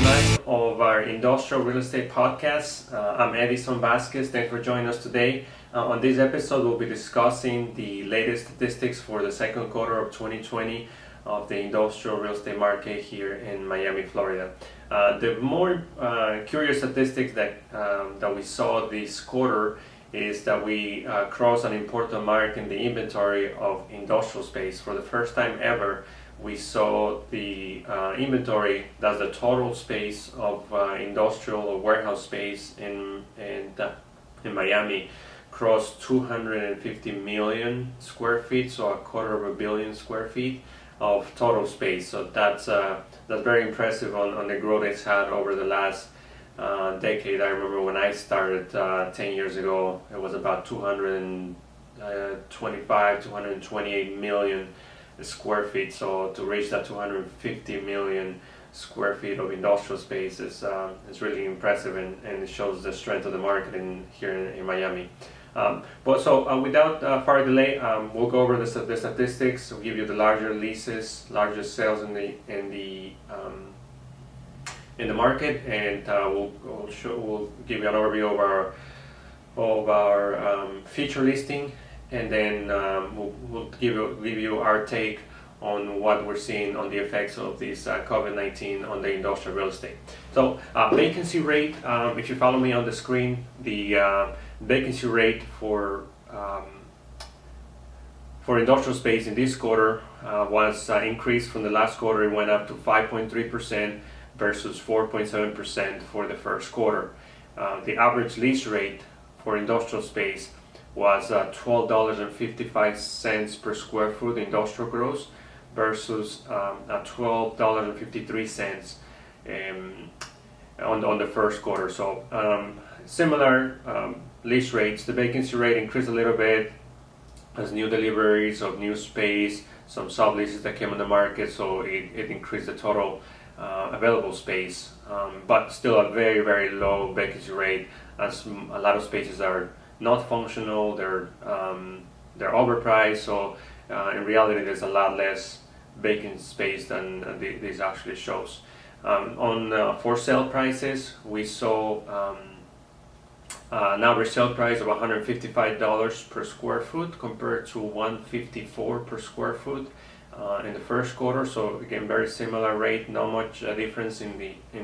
episode 9 of our industrial real estate podcast. I'm Edison Vasquez. Thanks for joining us today. On this episode, we'll be discussing the latest statistics for the second quarter of 2020 of the industrial real estate market here in Miami, Florida. The more curious statistics that we saw this quarter is that we crossed an important mark in the inventory of industrial space. For the first time ever, we saw the inventory, that's the total space of industrial or warehouse space in Miami, cross 250 million square feet, so a quarter of a billion square feet of total space. So that's very impressive on the growth it's had over the last decade. I remember when I started 10 years ago, it was about 225, 228 million square feet. So to reach that 250 million square feet of industrial space is really impressive, and it shows the strength of the market here in Miami. Without further delay, we'll go over the statistics. We'll give you the larger leases, largest sales in the market, and we'll give you an overview of our feature listing, and then we'll give you our take on what we're seeing on the effects of this COVID-19 on the industrial real estate. So vacancy rate, if you follow me on the screen, the vacancy rate for industrial space in this quarter was increased from the last quarter. It went up to 5.3% versus 4.7% for the first quarter. The average lease rate for industrial space was $12.55 per square foot industrial gross versus $12.53 on the first quarter. So similar lease rates. The vacancy rate increased a little bit as new deliveries of new space, some subleases that came on the market, so it increased the total available space, but still a very, very low vacancy rate, as a lot of spaces are not functional, they're overpriced. So in reality, there's a lot less vacant space than this actually shows. On for sale prices, we saw an average sale price of $155 per square foot compared to $154 per square foot in the first quarter. So again, very similar rate, not much difference in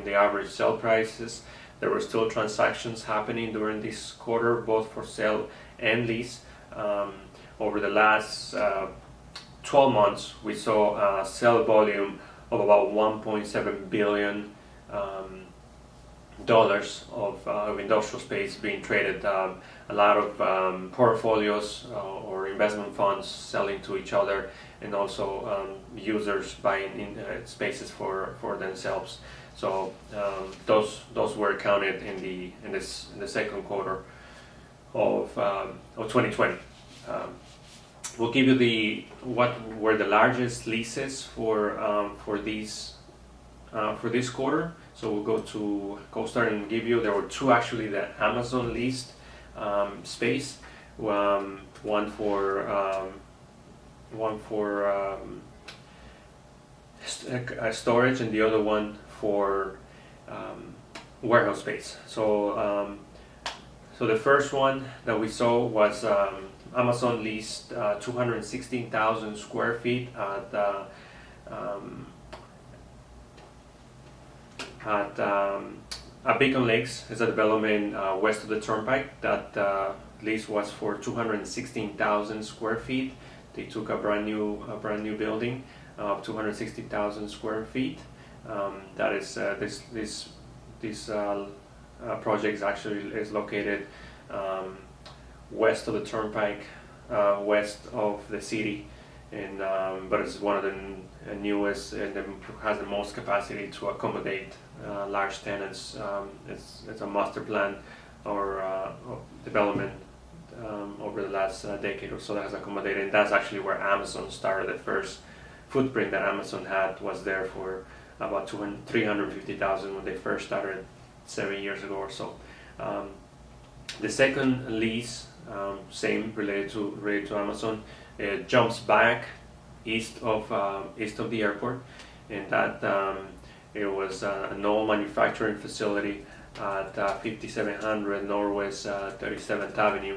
the average sale prices. There were still transactions happening during this quarter, both for sale and lease. Over the last 12 months, we saw a sale volume of about $1.7 billion of industrial space being traded. A lot of portfolios or investment funds selling to each other, and also users buying in spaces for themselves. So those were counted in the second quarter of 2020. We'll give you what were the largest leases for this quarter. So we'll go to CoStar and give you, there were two actually that Amazon leased space, one for storage, and the other one for warehouse space. So the first one that we saw was Amazon leased 216,000 square feet at Beacon Lakes. Is a development west of the Turnpike. That lease was for 216,000 square feet. They took a brand new building of 260,000 square feet. That is this project actually is located west of the Turnpike, west of the city, and but it's one of the newest and has the most capacity to accommodate large tenants. It's a master plan or development over the last decade or so that has accommodated, and that's actually where Amazon started. The first footprint that Amazon had was there for about 350,000 when they first started 7 years ago or so. The second lease, same related to Amazon, it jumps back east of the airport, and that It was an old manufacturing facility at 5700 Northwest 37th Avenue.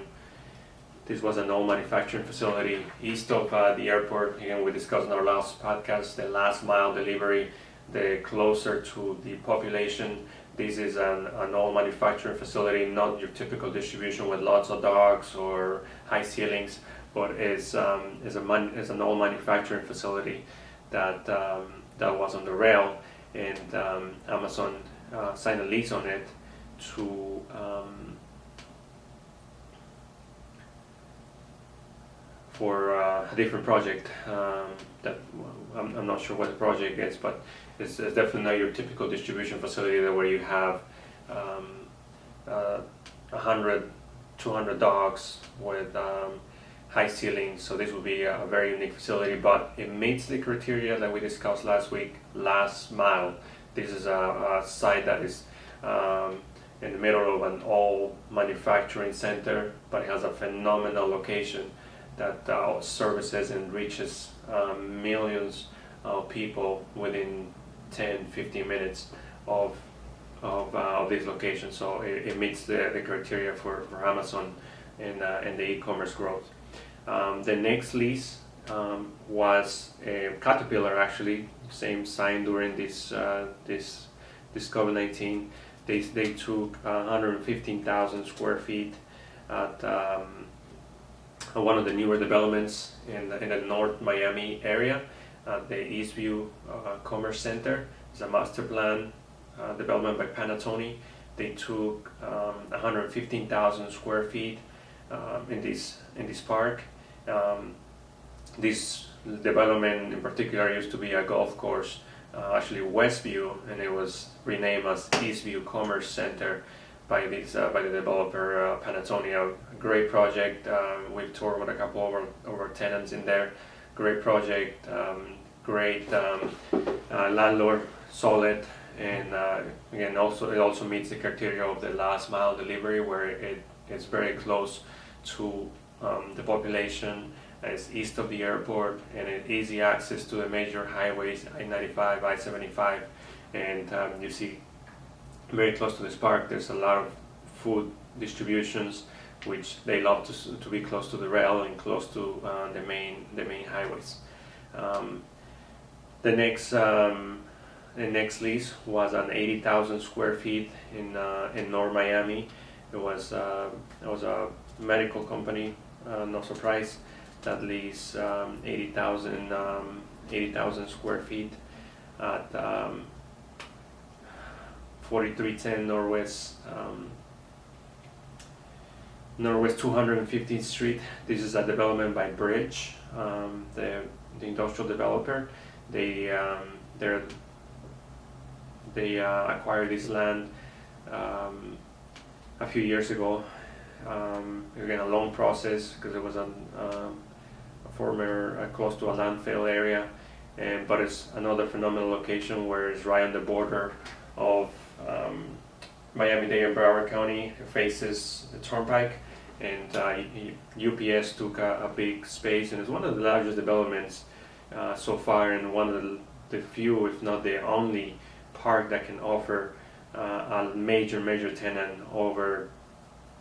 This was an old manufacturing facility east of the airport. Again, we discussed in our last podcast the last mile delivery, the closer to the population. This is an old manufacturing facility, not your typical distribution with lots of docks or high ceilings, but is an old manufacturing facility that was on the rail, and Amazon signed a lease on it to for a different project that I'm not sure what the project is, but it's definitely not your typical distribution facility where you have 100, 200 docks with high ceilings. So this will be a very unique facility, but it meets the criteria that we discussed last week, last mile. This is a site that is in the middle of an old manufacturing center, but it has a phenomenal location that services and reaches millions of people within 10-15 minutes of this location. So it meets the criteria for Amazon and the e-commerce growth. The next lease was a Caterpillar, actually, same sign during this COVID-19. They took 115,000 square feet at one of the newer developments in the North Miami area, the Eastview Commerce Center. It's a master plan development by Panattoni. They took 115,000 square feet in this park. This development in particular used to be a golf course, actually Westview, and it was renamed as Eastview Commerce Center by the developer Panattoni. A great project. We've toured with a couple of our tenants in there. Great project, great landlord, solid, and again, it also meets the criteria of the last mile delivery, where it's very close to the population. It's east of the airport, and easy access to the major highways, I-95, I-75, and you see very close to this park there's a lot of food distributions, which they love to be close to the rail and close to the main highways. The next lease was an 80,000 square feet in North Miami. It was a medical company, no surprise, that leased 80,000 square feet at 4310 Northwest 215th Street. This is a development by Bridge, the industrial developer. They acquired this land a few years ago. Again, a long process because it was a former close to a landfill area, but it's another phenomenal location where it's right on the border of Miami-Dade and Broward County. It faces the turnpike, and UPS took a big space, and it's one of the largest developments so far, and one of the few, if not the only, park that can offer a major tenant over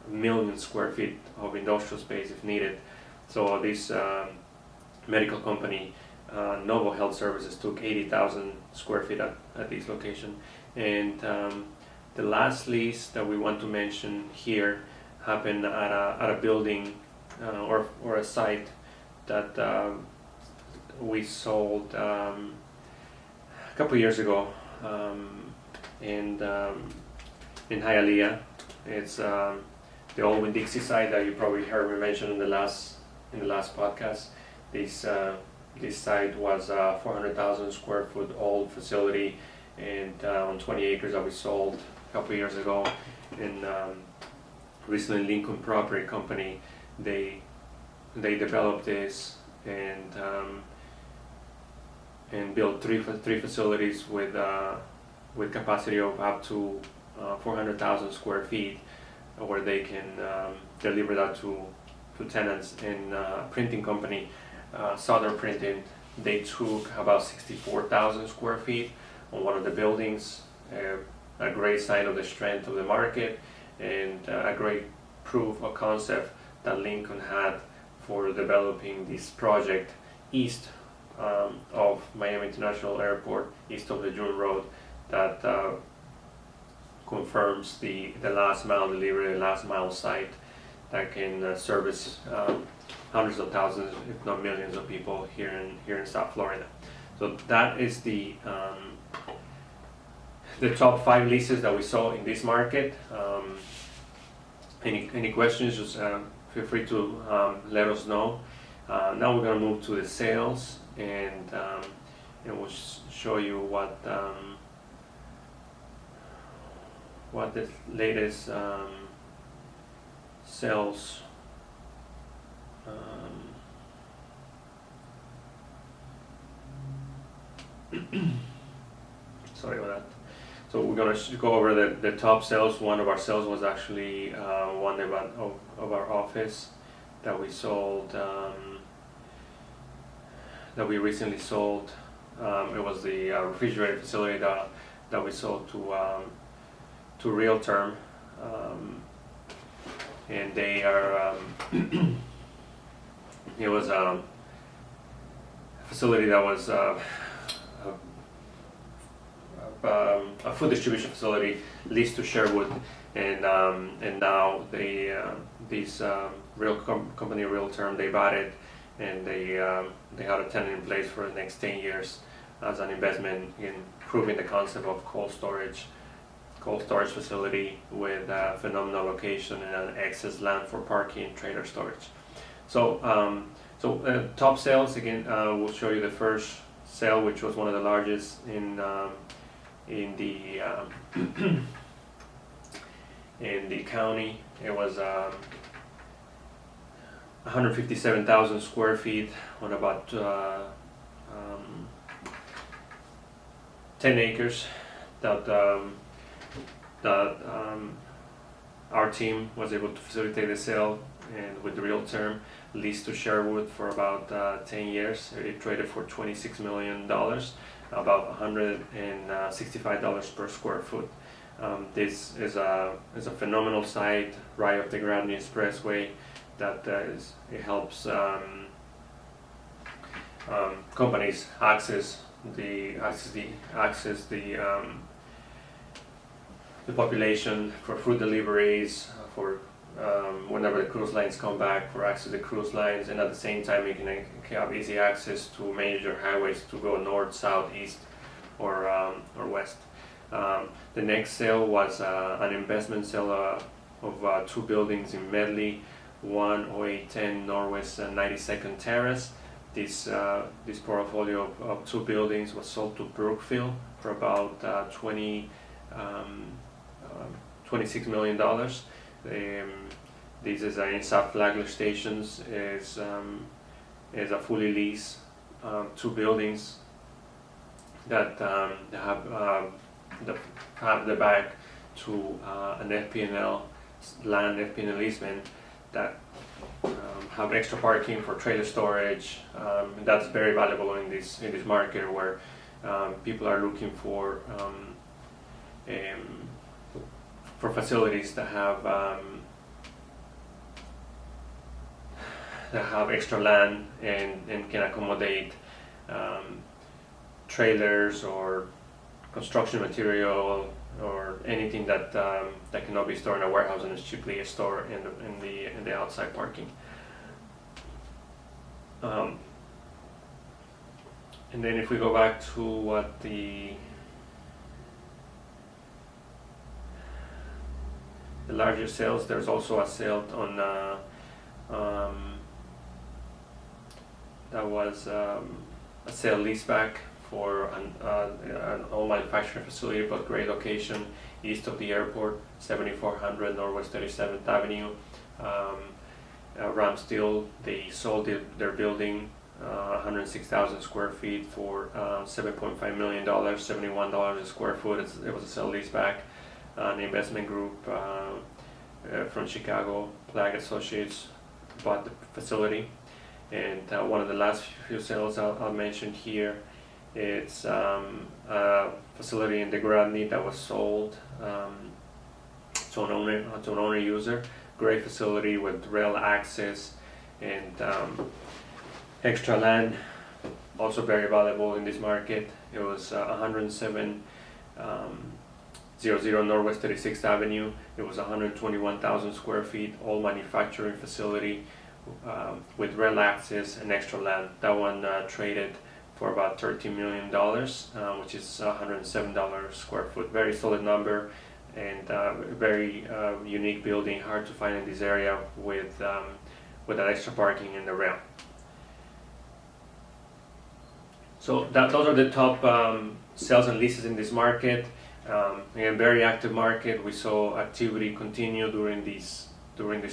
1 million square feet of industrial space if needed. So this medical company, Novo Health Services, took 80,000 square feet at this location. And the last lease that we want to mention here happened at a building or a site that we sold a couple years ago in Hialeah. It's the old Winn-Dixie site that you probably heard me mention in the last podcast. This site was a 400,000 square foot old facility, and on 20 acres that we sold a couple years ago. And recently, Lincoln Property Company, they developed this and built three facilities with capacity of up to 400,000 square feet, where they can deliver that to tenants. In printing company, Southern Printing, they took about 64,000 square feet on one of the buildings, a great sign of the strength of the market, and a great proof of concept that Lincoln had for developing this project east of Miami International Airport, east of the June Road, that confirms the last mile delivery, the last mile site that can service hundreds of thousands, if not millions, of people here in South Florida. So that is the top 5 leases that we saw in this market. Any questions? Just feel free to let us know. Now we're going to move to the sales, and we'll show you what the latest sales sorry about that. So we're going to go over the top sales. One of our sales was actually one of our office that we sold, that we recently sold. It was the refrigerated facility that we sold to Real Term, and they are it was a facility that was a food distribution facility leased to Sherwood, and now this company Real Term, they bought it, and they had a tenant in place for the next 10 years as an investment in proving the concept of cold storage facility with a phenomenal location and an excess land for parking, trailer storage. So top sales again. We'll show you the first sale, which was one of the largest in the in the county. It was 157,000 square feet on about 10 acres that our team was able to facilitate the sale, and with the Real Term, leased to Sherwood for about 10 years. It traded for $26 million, about $165 per square foot. This is a phenomenal site right off the Granby Expressway that it helps companies access the population for food deliveries, for whenever the cruise lines come back, for access to the cruise lines, and at the same time you can have easy access to major highways to go north, south, east, or west. The next sale was an investment sale of 2 buildings in Medley, 10810 Northwest 92nd Terrace. This portfolio of 2 buildings was sold to Brookfield for about $26 million. This is in South Flagler Stations. Is a fully leased 2 buildings that have the back to an FP&L land FP&L easement that have extra parking for trailer storage. And that's very valuable in this market where people are looking for facilities that have extra land and can accommodate trailers or construction material or anything that cannot be stored in a warehouse and is cheaply stored in the outside parking. And then if we go back to what the larger sales, there's also a sale on that was a sale leaseback for an all manufacturing facility, but great location east of the airport, 7400 Northwest 37th Avenue. Ramsteel, they sold their building, 106,000 square feet for $7.5 million, $71 a square foot. It was a sale leaseback. An investment group from Chicago, Plag Associates, bought the facility. And one of the last few sales I'll mention here It's a facility in the Gradney that was sold to an owner user. Great facility with rail access and extra land, also very valuable in this market. It was 107 00 Northwest 36th Avenue. It was 121,000 square feet, all manufacturing facility with rail access and extra land. That one traded for about $13 million, which is $107 square foot. Very solid number, and very unique building, hard to find in this area with that extra parking and the rail. So those are the top sales and leases in this market. Again, very active market. We saw activity continue during this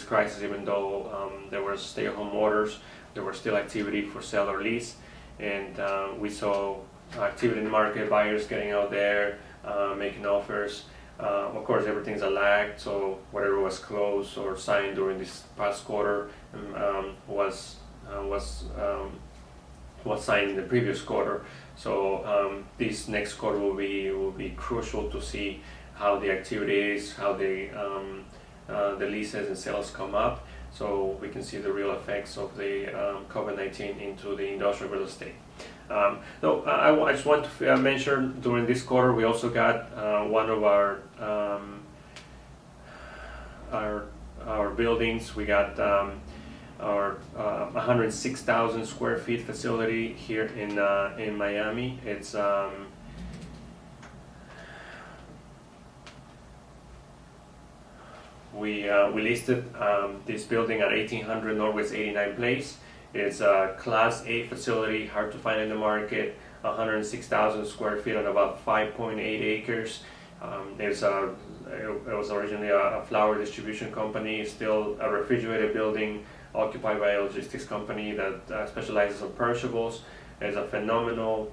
crisis, even though there were stay-at-home orders. There was still activity for sale or lease, and we saw activity in the market, buyers getting out there, making offers. Of course, everything's a lag, so whatever was closed or signed during this past quarter was signed in the previous quarter. So this next quarter will be crucial to see how the activity is, how the leases and sales come up, so we can see the real effects of the COVID-19 into the industrial real estate. I just want to mention, during this quarter we also got one of our buildings. We got our 106,000 square feet facility here in Miami. It's we listed this building at 1800 Northwest 89th Place. It's a Class A facility, hard to find in the market. 106,000 square feet on about 5.8 acres. It was originally a flower distribution company, still a refrigerated building occupied by a logistics company that specializes on perishables. It's a phenomenal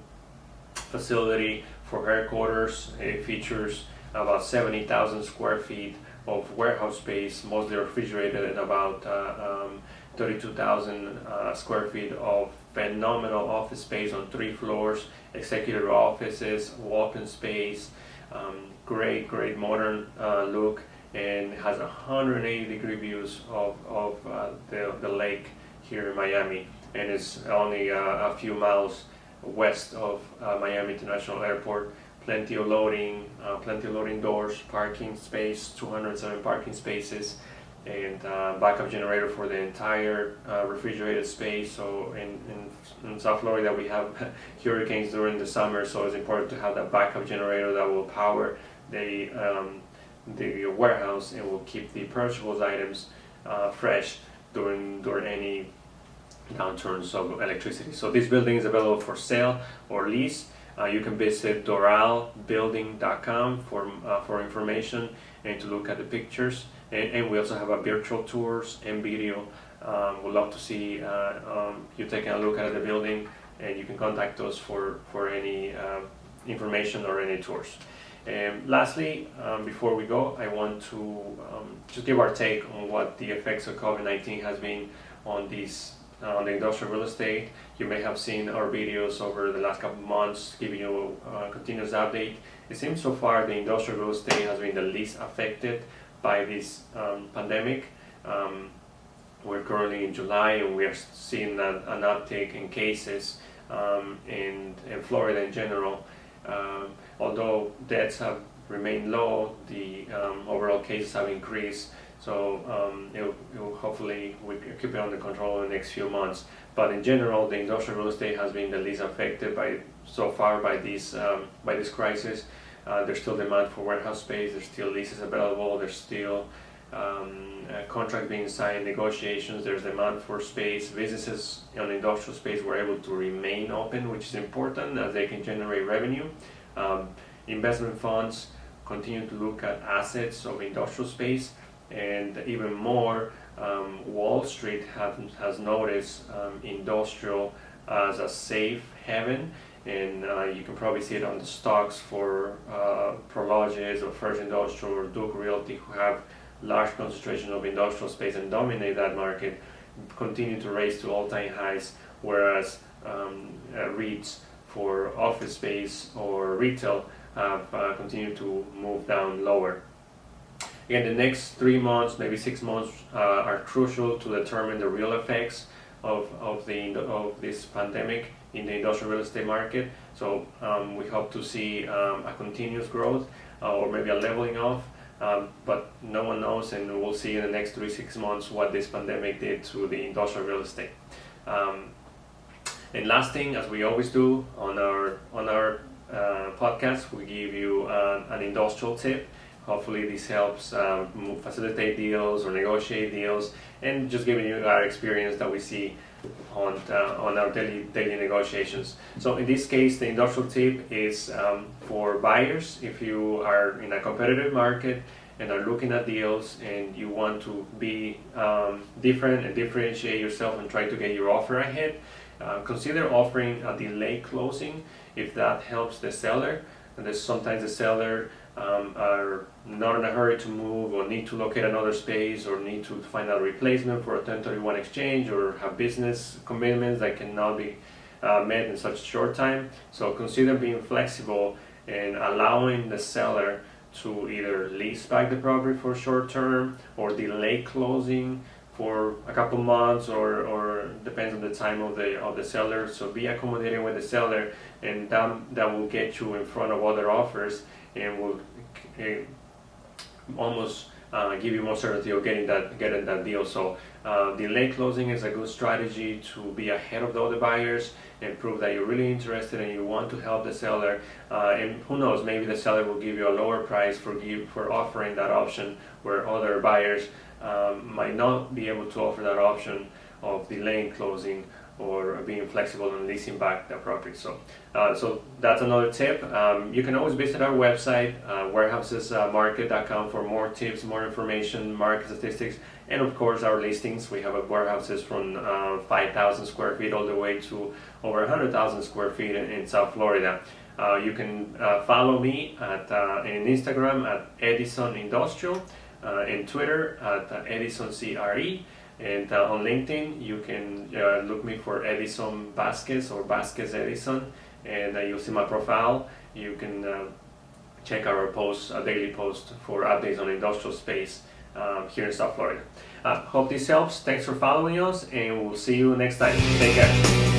facility for headquarters. It features about 70,000 square feet of warehouse space, mostly refrigerated, and about 32,000 square feet of phenomenal office space on 3 floors, executive offices, walk-in space, great modern look, and has 180-degree views of the lake here in Miami, and it's only a few miles west of Miami International Airport. Plenty of loading doors, parking space, 207 parking spaces, and backup generator for the entire refrigerated space. So in South Florida we have hurricanes during the summer, so it's important to have that backup generator that will power the warehouse and will keep the perishables items fresh during any downturns of electricity. So this building is available for sale or lease. You can visit doralbuilding.com for information and to look at the pictures. And we also have a virtual tours and video. We'd love to see you taking a look at the building, and you can contact us for any information or any tours. And lastly, before we go, I want to just give our take on what the effects of COVID-19 has been on the industrial real estate. You may have seen our videos over the last couple of months giving you a continuous update. It seems so far the industrial real estate has been the least affected by this pandemic. We're currently in July, and we are seeing an uptick in cases in Florida in general. Although deaths have remained low, the overall cases have increased. So hopefully we can keep it under control in the next few months. But in general, the industrial real estate has been the least affected so far by this crisis. There's still demand for warehouse space. There's still leases available. There's still contract being signed, negotiations. There's demand for space. Businesses on the industrial space were able to remain open, which is important as they can generate revenue. Investment funds continue to look at assets of industrial space, and even more, Wall Street has noticed industrial as a safe haven, and you can probably see it on the stocks for Prologis or First Industrial or Duke Realty, who have large concentration of industrial space and dominate that market, continue to raise to all-time highs, whereas REITs for office space or retail have continued to move down lower. Again, the next 3 months, maybe 6 months, are crucial to determine the real effects of this pandemic in the industrial real estate market. So we hope to see a continuous growth or maybe a leveling off, but no one knows, and we'll see in the next 3-6 months what this pandemic did to the industrial real estate. And last thing, as we always do on our podcast, we give you an industrial tip. Hopefully this helps facilitate deals or negotiate deals, and just giving you our experience that we see on our daily negotiations. So in this case, the industrial tip is for buyers. If you are in a competitive market and are looking at deals and you want to be different and differentiate yourself and try to get your offer ahead, consider offering a delayed closing if that helps the seller. And there's sometimes the seller are not in a hurry to move, or need to locate another space, or need to find a replacement for a 1031 exchange, or have business commitments that cannot be met in such short time. So consider being flexible and allowing the seller to either lease back the property for short term or delay closing for a couple months, or depends on the time of the seller. So be accommodating with the seller, and that will get you in front of other offers, and will almost give you more certainty of getting that deal. So delay closing is a good strategy to be ahead of the other buyers and prove that you're really interested and you want to help the seller. And who knows, maybe the seller will give you a lower price for offering that option, where other buyers might not be able to offer that option of delaying closing or being flexible and leasing back the property. So that's another tip. You can always visit our website, warehousesmarket.com, for more tips, more information, market statistics, and of course our listings. We have warehouses from 5,000 square feet all the way to over 100,000 square feet in South Florida. You can follow me in Instagram at Edison Industrial, in Twitter at Edison CRE, and on LinkedIn you can look me for Edison Vasquez or Vasquez Edison, and you'll see my profile. You can check our posts, a daily post for updates on industrial space here in South Florida. Hope this helps. Thanks for following us, and we'll see you next time. Take care.